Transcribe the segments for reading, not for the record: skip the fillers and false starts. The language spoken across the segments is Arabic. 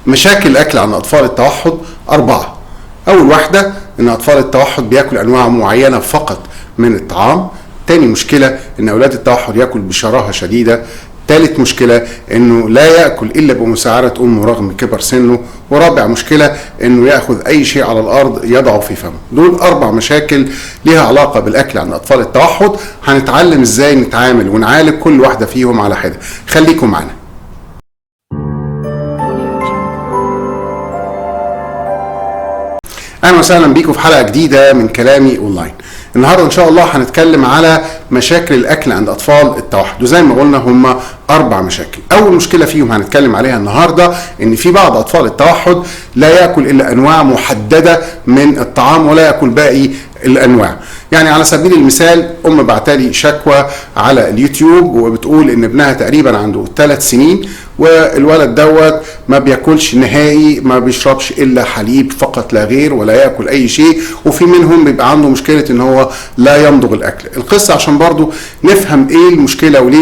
مشاكل الاكل عند اطفال التوحد 4. اول واحده ان اطفال التوحد بياكل انواع معينه فقط من الطعام. تاني مشكله ان اولاد التوحد ياكل بشراهه شديده. ثالث مشكله انه لا ياكل الا بمساعده امه رغم كبر سنه. ورابع مشكله انه ياخذ اي شيء على الارض يضعه في فمه. دول 4 مشاكل ليها علاقه بالاكل عند اطفال التوحد. هنتعلم ازاي نتعامل ونعالج كل واحده فيهم على حده. خليكم معنا. اهلا وسهلا بيكم في حلقه جديده من كلامي اونلاين. النهارده ان شاء الله هنتكلم على مشاكل الاكل عند اطفال التوحد، وزي ما قلنا هم 4 مشاكل. اول مشكله فيهم هنتكلم عليها النهارده ان في بعض اطفال التوحد لا ياكل الا انواع محدده من الطعام ولا ياكل باقي الانواع. يعني على سبيل المثال بعتالي شكوى على اليوتيوب وبتقول ان ابنها تقريبا عنده 3 سنين والولد دوت ما بياكلش نهائي، ما بيشربش الا حليب فقط لا غير ولا ياكل اي شيء، وفي منهم بيبقى عنده مشكله ان هو لا يمضغ الاكل. القصه عشان برضو نفهم ايه المشكله وليه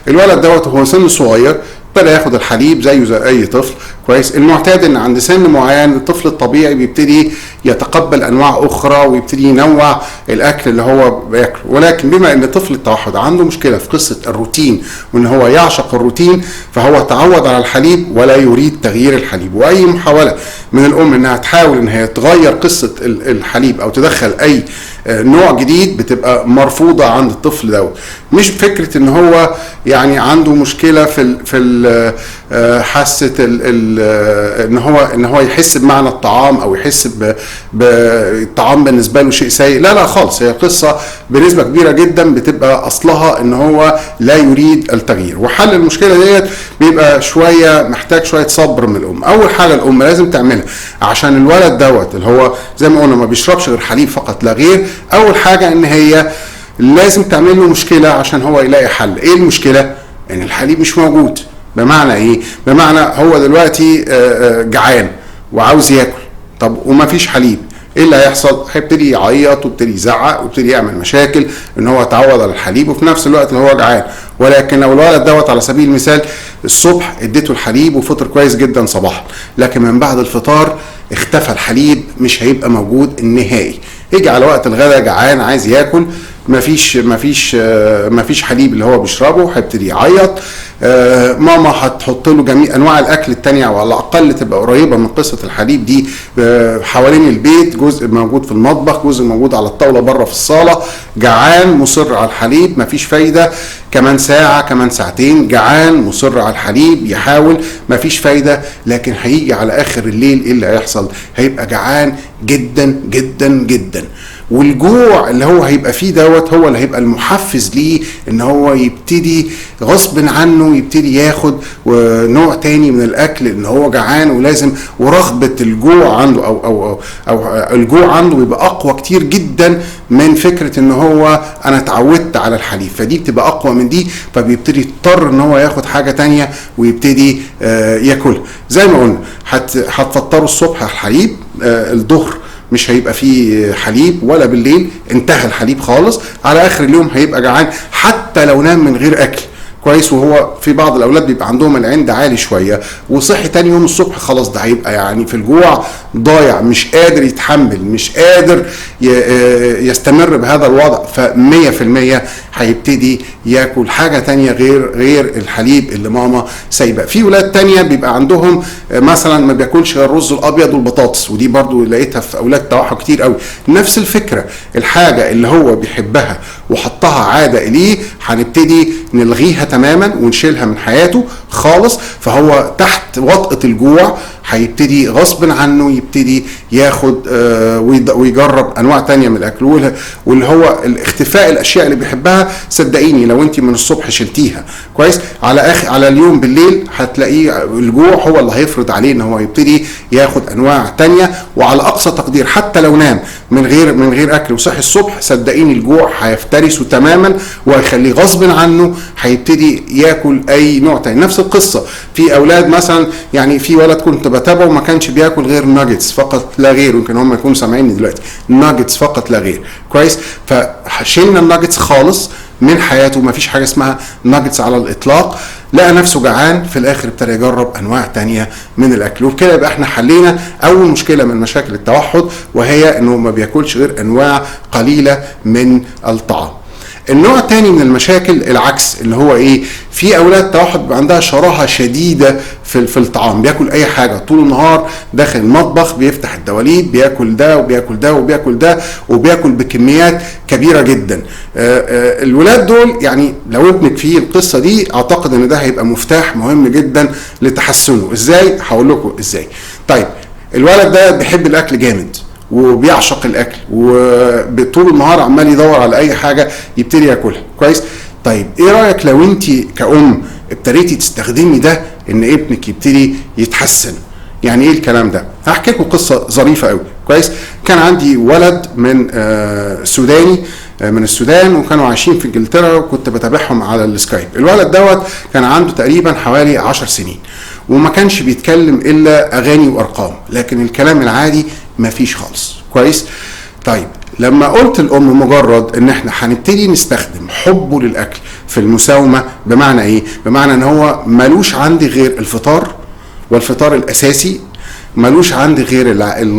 الولد دوت هو سن صغير ابتدى ياخد الحليب زيه زي اي طفل. كويس. المعتاد ان عند سن معين الطفل الطبيعي بيبتدي يتقبل انواع اخرى ويبتدي ينوع الاكل اللي هو بياكله، ولكن بما ان طفل التوحد عنده مشكله في قصه الروتين وان هو يعشق الروتين فهو تعود على الحليب ولا يريد تغيير الحليب. واي محاوله من الام انها تحاول ان هي تغير قصه الحليب او تدخل اي نوع جديد بتبقى مرفوضه عند الطفل دوت. مش فكره ان هو يعني عنده مشكله في حاسه ان هو يحس بمعنى الطعام او يحس بالطعام بالنسبه له شيء سيء. لا خالص، هي قصه بنسبه كبيره جدا بتبقى اصلها ان هو لا يريد التغيير. وحل المشكله ديت بيبقى محتاج شويه صبر من الام. اول حاجه الام لازم تعملها عشان الولد دوت اللي هو زي ما قلنا ما بيشربش غير حليب فقط لا غير، اول حاجه ان هي لازم تعمل له مشكله عشان هو يلاقي حل. ايه المشكله؟ ان الحليب مش موجود. بمعنى ايه؟ بمعنى هو دلوقتي جعان وعاوز ياكل، طب وما فيش حليب، ايه اللي هيحصل؟ هيبتدي يعيط ويبتدي يزعق ويبتدي يعمل مشاكل ان هو اتعود على الحليب وفي نفس الوقت اللي هو جعان. ولكن لو الولد دوت على سبيل المثال الصبح اديته الحليب وفطر كويس جدا صباحا، لكن من بعد الفطار اختفى الحليب، مش هيبقى موجود النهائي. يجي على وقت الغداء جعان عايز ياكل، مفيش حليب اللي هو بيشربه، هيبتدي يعيط. ماما هتحط له جميع انواع الاكل التانية او على الاقل تبقى قريبه من قصه الحليب دي حوالين البيت، جزء موجود في المطبخ، جزء موجود على الطاوله بره في الصاله. جعان مصر على الحليب، مفيش فايده. كمان ساعه كمان ساعتين جعان مصر على الحليب، يحاول مفيش فايده. لكن هيجي على اخر الليل ايه اللي هيحصل؟ هيبقى جعان جدا جدا جدا، والجوع اللي هو هيبقى فيه دوت هو اللي هيبقى المحفز ليه ان هو يبتدي غصب عنه يبتدي ياخد نوع تاني من الاكل ان هو جعان ولازم، ورغبة الجوع عنده او الجوع عنده بيبقى اقوى كتير جدا من فكرة ان هو انا اتعودت على الحليب، فدي بتبقى اقوى من دي، فبيبتدي يضطر ان هو ياخد حاجة تانية ويبتدي ياكلها. زي ما قلنا هتفطروا الصبح الحليب، الظهر مش هيبقى فيه حليب ولا بالليل انتهى الحليب خالص، على اخر اليوم هيبقى جعان حتى لو نام من غير اكل. كويس. وهو في بعض الاولاد بيبقى عندهم العند عالي شويه وصحي تاني يوم الصبح خلاص ده هيبقى يعني في الجوع ضايع، مش قادر يتحمل، مش قادر يستمر بهذا الوضع، ف100% هيبتدي ياكل حاجه تانية غير الحليب اللي ماما سايبه. في ولاد تانية بيبقى عندهم مثلا ما بياكلش غير الرز الابيض والبطاطس، ودي برضو لقيتها في اولاد توحد كتير قوي. نفس الفكره، الحاجه اللي هو بيحبها وحطها عاده اليه هنبتدي نلغيها تماما ونشيلها من حياته خالص، فهو تحت وطأة الجوع هيبتدي غصب عنه يبتدي ياخد ويجرب انواع تانية من الاكل، واللي هو الاختفاء الاشياء اللي بيحبها. صدقيني لو انت من الصبح شلتيها كويس على اليوم بالليل هتلاقيه الجوع هو اللي هيفرض عليه ان هو يبتدي ياخد انواع تانية. وعلى اقصى تقدير حتى لو نام من غير اكل وصحي الصبح، صدقيني الجوع هيفترسه تماما وهيخليه غصب عنه هيبتدي ياكل اي نوع تاني. نفس القصه في اولاد مثلا، يعني في ولد كنت بتابعه ما كانش بياكل غير ناجتس فقط لا غير، يمكن هم يكونوا سامعيني دلوقتي، ناجتس فقط لا غير. كويس. فشيلنا الناجتس خالص من حياته، ما فيش حاجه اسمها ناجتس على الاطلاق. لقى نفسه جعان، في الاخر ابتدى يجرب انواع تانية من الاكل، وبكده يبقى احنا حلينا اول مشكله من مشاكل التوحد، وهي انه ما بياكلش غير انواع قليله من الطعام. النوع الثاني من المشاكل العكس، اللي هو ايه؟ في اولاد توحد بيبقى عندها شراهه شديده في الطعام، بياكل اي حاجه طول النهار داخل المطبخ، بيفتح الدواليب بياكل ده وبياكل ده وبياكل ده وبياكل بكميات كبيره جدا. الولاد دول يعني لو ابنك فيه القصه دي، اعتقد ان ده هيبقى مفتاح مهم جدا لتحسنه. ازاي؟ هقول لكم ازاي. طيب الولد ده بيحب الاكل جامد وبيعشق الاكل، وطول النهار عمال يدور على اي حاجه يبتدي ياكلها، كويس؟ طيب ايه رايك لو انت كأم ابتديتي تستخدمي ده ان ابنك يبتدي يتحسن؟ يعني ايه الكلام ده؟ هحكي لكم قصه ظريفه قوي، كويس؟ كان عندي ولد من سوداني من السودان، وكانوا عايشين في انجلترا، وكنت بتابعهم على السكايب. الولد دوت كان عنده تقريبا حوالي 10 سنين، وما كانش بيتكلم الا اغاني وارقام، لكن الكلام العادي ما فيش خالص، كويس؟ طيب لما قلت الام مجرد ان احنا هنبتدي نستخدم حبه للاكل في المساومه، بمعنى ايه؟ بمعنى ان هو ملوش عندي غير الفطار، والفطار الاساسي، ملوش عندي غير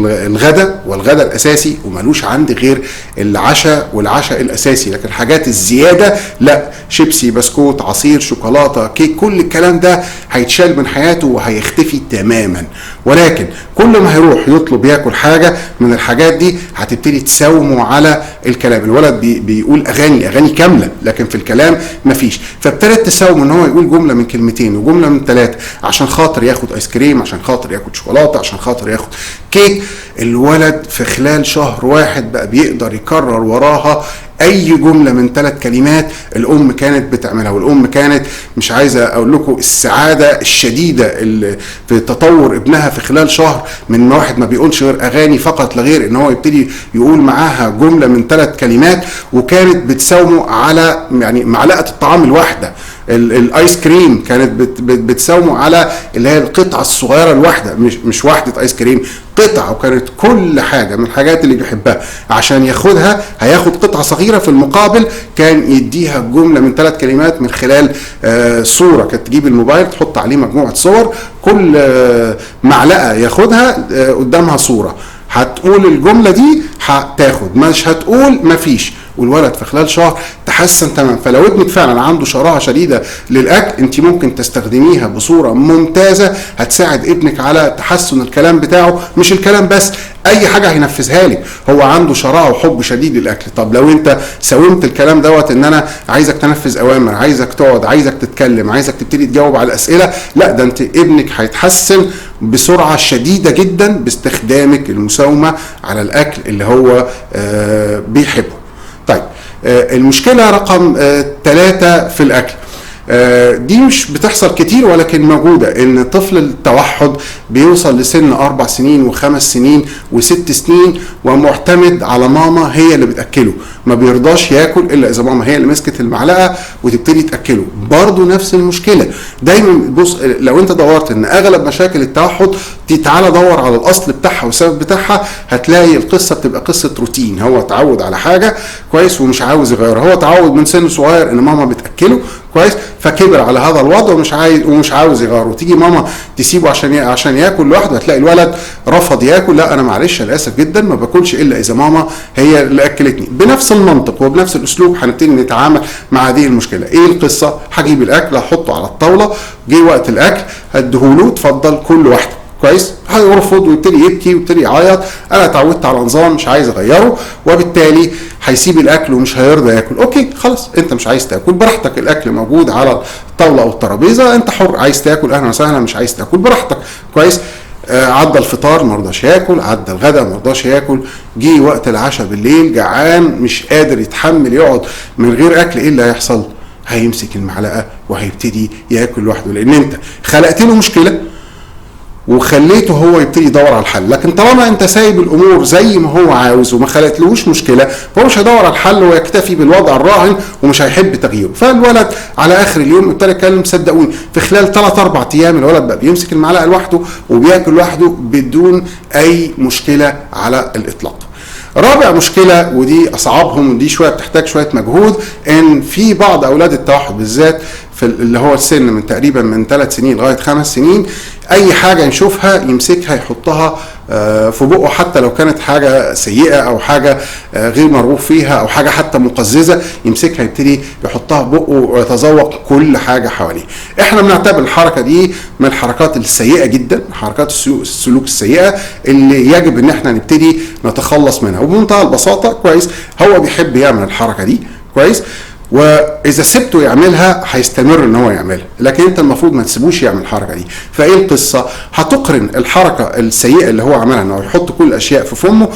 الغداء والغداء الاساسي، وملوش عندي غير العشاء والعشاء الاساسي، لكن الحاجات الزياده لا، شيبسي، بسكوت، عصير، شوكولاته، كيك، كل الكلام ده هيتشال من حياته وهيختفي تماما. ولكن كل ما هيروح يطلب ياكل حاجه من الحاجات دي هتبتدي تساومه على الكلام. الولد بيقول اغاني كامله، لكن في الكلام مفيش، فابتدت تساومه ان هو يقول جمله من كلمتين وجمله من 3 عشان خاطر ياخد ايس كريم، عشان خاطر ياخد شوكولاته، عشان خاطر ياخد كيك. الولد في خلال شهر واحد بقى بيقدر يكرر وراها اي جمله من 3 كلمات الام كانت بتعملها. والام كانت مش عايزه اقول لكم السعاده الشديده اللي في تطور ابنها في خلال شهر، من واحد ما بيقولش غير اغاني فقط لا غير، ان هو يبتدي يقول معاها جمله من 3 كلمات، وكانت بتساومه على يعني معلقه الطعام الواحده. الايس كريم كانت بتساومه على اللي هي القطعه الصغيره الواحده، مش واحده ايس كريم، قطعه، وكانت كل حاجه من الحاجات اللي بيحبها عشان ياخدها هياخد قطعه صغيره، في المقابل كان يديها جمله من 3 كلمات من خلال صوره. كانت تجيب الموبايل تحط عليه مجموعه صور، كل معلقه ياخدها قدامها صوره، هتقول الجمله دي هتاخد، مش هتقول مفيش. والولد في خلال شهر تحسن تمام. فلو ابنك فعلا عنده شراهه شديده للاكل، انت ممكن تستخدميها بصوره ممتازه، هتساعد ابنك على تحسن الكلام بتاعه، مش الكلام بس، اي حاجه هينفذها لك. هو عنده شراهه وحب شديد للاكل. طب لو انت ساومت الكلام دوت ان انا عايزك تنفذ اوامر، عايزك تقعد، عايزك تتكلم، عايزك تبتدي تجاوب على الاسئله، لا، ده انت ابنك هيتحسن بسرعه شديده جدا باستخدامك المساومه على الاكل اللي هو بيحبه. طيب المشكله رقم 3 في الاكل، دي مش بتحصل كتير ولكن موجودة، ان طفل التوحد بيوصل لسن 4 سنين و5 سنين و6 سنين ومعتمد على ماما هي اللي بتأكله، ما بيرضاش ياكل الا اذا ماما هي اللي مسكت المعلقة وتبتدي تأكله. برضو نفس المشكلة. دايما بص، لو انت دورت ان اغلب مشاكل التوحد دي، تعالى دور على الاصل بتاعها والسبب بتاعها، هتلاقي القصة بتبقى قصة روتين. هو اتعود على حاجة كويس ومش عاوز يغيرها، هو اتعود من سن صغير ان ماما بتأكله كويس، فكبر على هذا الوضع ومش عاوز يغيره. تيجي ماما تسيبه عشان ياكل لوحده، هتلاقي الولد رفض ياكل، لا انا معلش انا اسف جدا ما باكلش الا اذا ماما هي اللي اكلتني. بنفس المنطق وبنفس الاسلوب هنبتدي نتعامل مع هذه المشكله. ايه القصه؟ هجيب الاكل احطه على الطاوله، جه وقت الاكل هديهوله، اتفضل كل واحده كويس، هيرفض ويبتدي يبكي ويبتدي يعيط، انا اتعودت على نظام مش عايز اغيره، وبالتالي هيسيب الاكل ومش هيرضى ياكل. اوكي خلاص، انت مش عايز تاكل براحتك، الاكل موجود على الطاوله او الترابيزه، انت حر، عايز تاكل اهلا وسهلا، مش عايز تاكل براحتك كويس. عدى الفطار ما رضاش ياكل، عدى الغداء ما رضاش ياكل، جه وقت العشاء بالليل جعان مش قادر يتحمل يقعد من غير اكل، ايه اللي هيحصل؟ هيمسك المعلقه وهيبتدي ياكل لوحده، لان انت خلقت له مشكله وخليته هو يبتدي يدور على الحل. لكن طالما انت سايب الامور زي ما هو عاوز وما خلقتلوش مشكله، فهو مش هيدور على الحل ويكتفي بالوضع الراهن ومش هيحب تغييره. فالولد على اخر اليوم ابتدى يتكلم، صدقوني في خلال 3-4 ايام الولد بقى بيمسك المعلقه لوحده وبياكل لوحده بدون اي مشكله على الاطلاق. رابع مشكله ودي اصعبهم ودي شويه بتحتاج شويه مجهود، ان في بعض اولاد التوحد بالذات في اللي هو السن من تقريبا من 3 سنين لغايه 5 سنين، اي حاجه يشوفها يمسكها يحطها في بقه، حتى لو كانت حاجه سيئه او حاجه غير مرغوب فيها او حاجه حتى مقززه، يمسكها يبتدي يحطها في بقه ويتذوق كل حاجه حواليه. احنا بنعتبر الحركه دي من الحركات السيئه جدا، حركات السلوك السيئه اللي يجب ان احنا نبتدي نتخلص منها. وبمنتهى البساطه كويس، هو بيحب يعمل الحركه دي كويس، واذا سبته يعملها هيستمر ان هو يعملها، لكن انت المفروض ما تسيبوش يعمل الحركه دي. فايه القصه؟ هتقرن الحركه السيئه اللي هو عملها انه يحط كل الاشياء في فمه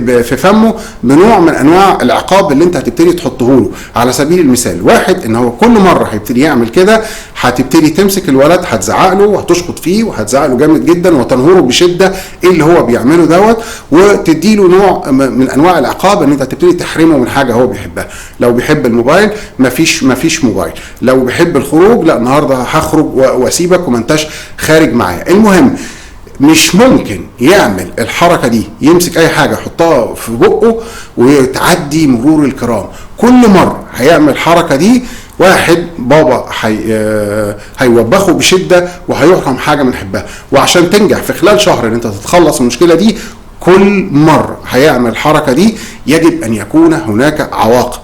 في فمه بنوع من انواع العقاب اللي انت هتبتدي تحطه له. على سبيل المثال، واحد ان هو كل مره هيبتدي يعمل كده هتبتدي تمسك الولد، هتزعق له وهتشخط فيه وهتزعق له جامد جدا وتنهره بشده ايه اللي هو بيعمله دوت، وتدي له نوع من انواع العقاب ان انت هتبتدي تحرمه من حاجه هو بيحبها. لو بيحب الموبايل مفيش موبايل، لو بيحب الخروج لا النهارده هخرج واسيبك وما انتش خارج معايا. المهم مش ممكن يعمل الحركه دي، يمسك اي حاجه يحطها في بقه وتعدي مرور الكرام. كل مره هيعمل الحركه دي واحد بابا هيوبخه بشده وهيحرم حاجه بنحبها. وعشان تنجح في خلال شهر ان انت تتخلص من المشكله دي، كل مره هيعمل الحركه دي يجب ان يكون هناك عواقب،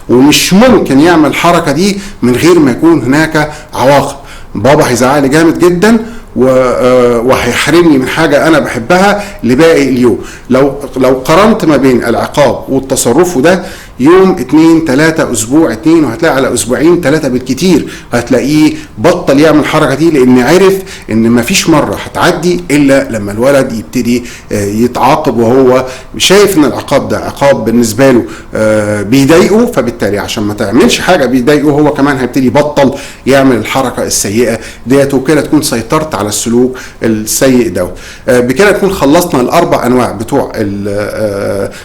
ومش ممكن يعمل الحركه دي من غير ما يكون هناك عواقب. بابا هيزعلي جامد جدا وهيحرمني من حاجه انا بحبها لباقي اليوم. لو قارنت ما بين العقاب والتصرف ده يوم 2 3 اسبوع 2، وهتلاقي على اسبوعين 3 بالكتير هتلاقيه بطل يعمل الحركه دي، لان عرف ان مفيش مره هتعدي الا لما الولد يبتدي يتعاقب وهو شايف ان العقاب ده عقاب بالنسبه له بيضايقه. فبالتالي عشان ما تعملش حاجه بيضايقه هو كمان هيبتدي يبطل يعمل الحركه السيئه ديت، وكده تكون سيطرت على السلوك السيء دوت. بكده نكون خلصنا الاربع انواع بتوع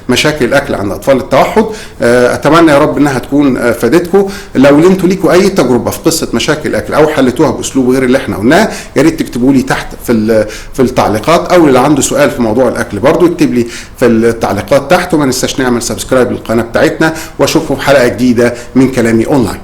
مشاكل الاكل عند اطفال التوحد. اتمنى يا رب انها تكون فادتكم. لو انتوا ليكوا اي تجربه في قصه مشاكل الاكل او حلتوها باسلوب غير اللي احنا قلناه، يا ريت تكتبوا لي تحت في التعليقات، او اللي عنده سؤال في موضوع الاكل برضو يكتب لي في التعليقات تحت. وما ننساش نعمل سبسكرايب للقناه بتاعتنا، واشوفكم في حلقه جديده من كلامي اونلاين.